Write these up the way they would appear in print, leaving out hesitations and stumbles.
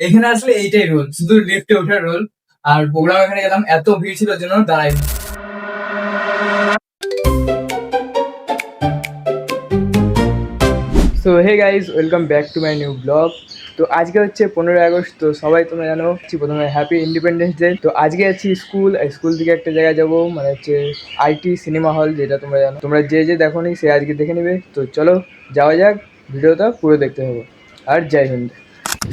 এখানে আসলে এইটাই রোল, শুধু লিফটে ওঠার রোল। আর প্রোগ্রাম এখানে গেলাম, এত ভিড় ছিল জন্য দাঁড়াইনি। So hey guys, welcome back to my new blog. তো আজকে হচ্ছে 15ই আগস্ট। তো সবাই তোমরা জানো প্রথমে হ্যাপি ইন্ডিপেন্ডেন্স ডে। তো আজকে আছি স্কুল থেকে একটা জায়গায় যাবো, মানে হচ্ছে আইটি সিনেমা হল, যেটা তোমরা জানো। তোমরা যে দেখোনি সে আজকে দেখে নেবে। তো চলো যাওয়া যাক, ভিডিওটা পুরো দেখতে হবে। আর জয় হিন্দ।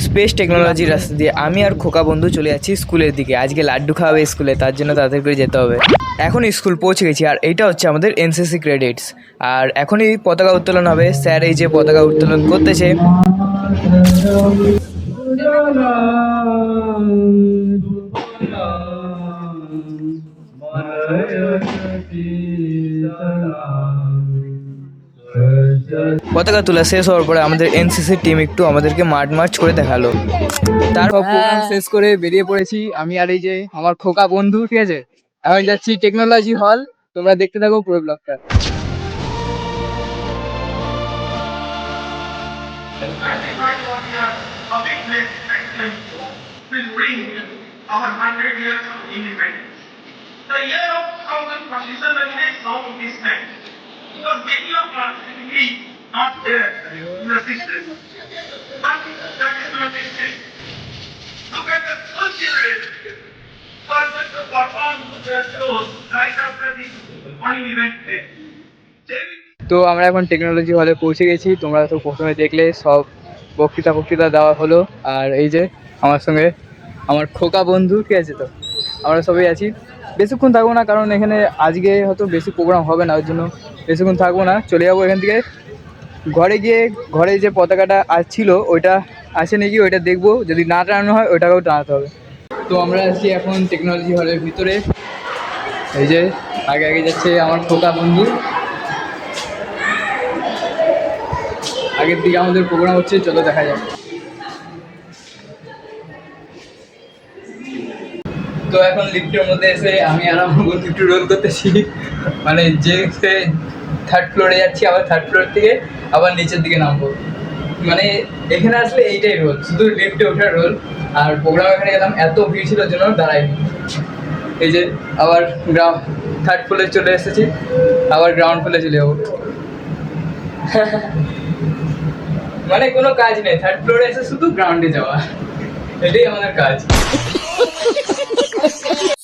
স্পেস টেকনোলজির রাস্তা দিয়ে আমি আর খোকা বন্ধু চলে যাচ্ছি স্কুলের দিকে। আজকে লাড্ডু খাওয়াবে স্কুলে, তার জন্য তাড়াতাড়ি করে যেতে হবে। এখন স্কুল পৌঁছে গেছি, আর এইটা হচ্ছে আমাদের এনসিসি ক্রেডিটস। আর এখনই পতাকা উত্তোলন হবে। স্যার এই যে পতাকা উত্তোলন করতেছে। পতাকা তোলা শেষ হওয়ার পরে আমাদের এনসিসি টিম একটু আমাদেরকে মার্চ করে দেখালো। তারপর প্রোগ্রাম শেষ করে বেরিয়ে পড়েছি আমি আর এই যে আমার খোকা বন্ধু, ঠিক আছে। এখন যাচ্ছি টেকনোলজি হল। তোমরা দেখতে থাকো পুরো ব্লগটা। Our 100 years of independence. The year of 2000 is the next song of this time. Because many of us believe not there in the system. But that is not the case. Look at the full children. First to perform their shows right after this monument day. তো আমরা এখন technology হলে পৌঁছে গেছি। তোমরা তো প্রথমে দেখলে সব বক্তৃতা দেওয়া হলো। আর এই যে আমার সঙ্গে আমার খোকা বন্ধু, ঠিক আছে। তো আমরা সবাই আছি। বেশিক্ষণ থাকবো না, কারণ এখানে আজকে হয়তো বেশি প্রোগ্রাম হবে না, ওই জন্য বেশিক্ষণ থাকবো না, চলে যাবো এখান থেকে। ঘরে গিয়ে ঘরে যে পতাকাটা ছিল ওইটা আসে নাকি ওইটা দেখবো, যদি না টানানো হয় ওইটাকেও টানাতে হবে। তো আমরা আছি এখন টেকনোলজি হলের ভিতরে। এই যে আগে আগে যাচ্ছে আমার খোকা বন্ধু। আগের দিকে আমাদের প্রোগ্রাম হচ্ছে, চলো দেখা যাক। তো এখন লিফটের মধ্যে এসে আমি আর আমার বন্ধু একটু রোল করতেছি, মানে যে থার্ড ফ্লোরে যাচ্ছি, আবার থার্ড ফ্লোর থেকে আবার নিচের দিকে নামবো। মানে এখানে আসলে এইটাই রোল, শুধু লিফটে ওঠার রোল। আর প্রোগ্রাম এখানে গেলাম, এত ভিড় ছিল জন্য দাঁড়াইনি। এই যে আবার থার্ড ফ্লোরে চলে এসেছি, আবার গ্রাউন্ড ফ্লোরে চলে যাবো। মানে কোনো কাজ নেই, থার্ড ফ্লোরে এসে শুধু গ্রাউন্ডে যাওয়া, এটাই আমাদের কাজ।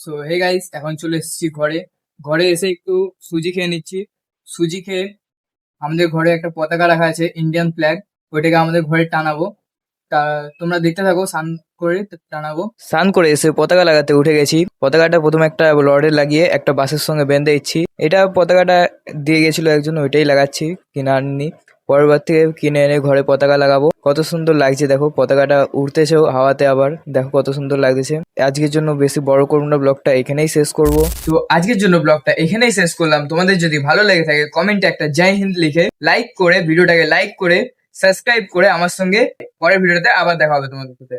সো হে গাইস, এখন চলে এসেছি ঘরে। ঘরে এসে একটু সুজি খেয়ে নিচ্ছি। সুজি খেয়ে আমাদের ঘরে একটা পতাকা রাখা আছে, ইন্ডিয়ান ফ্ল্যাগ, ওইটাকে আমাদের ঘরে টানাবো। তা তোমরা দেখতে থাকো, স্নান করে টানাবো। স্নান করে এসে পতাকা লাগাতে উঠে গেছি। পতাকাটা প্রথমে একটা রডে লাগিয়ে একটা বাসের সঙ্গে বেঁধে দিচ্ছি। এটা পতাকাটা দিয়ে গেছিল একজন, ওইটাই লাগাচ্ছি, কিনে আননি। পরের বার থেকে কিনে এনে ঘরে পতাকা লাগাবো। কত সুন্দর লাগছে দেখো, পতাকাটা উড়তেছেও হাওয়াতে, আবার দেখো কত সুন্দর লাগতেছে। আজকের জন্য বেশি বড় করবো না, ব্লগটা এখানেই শেষ করব। তো আজকের জন্য ব্লগটা এখানেই শেষ করলাম। তোমাদের যদি ভালো লেগে থাকে কমেন্টে একটা জয় হিন্দ লিখে লাইক করে, ভিডিওটাকে লাইক করে সাবস্ক্রাইব করে আমার সঙ্গে পরের ভিডিওতে আবার দেখা হবে তোমাদের সাথে।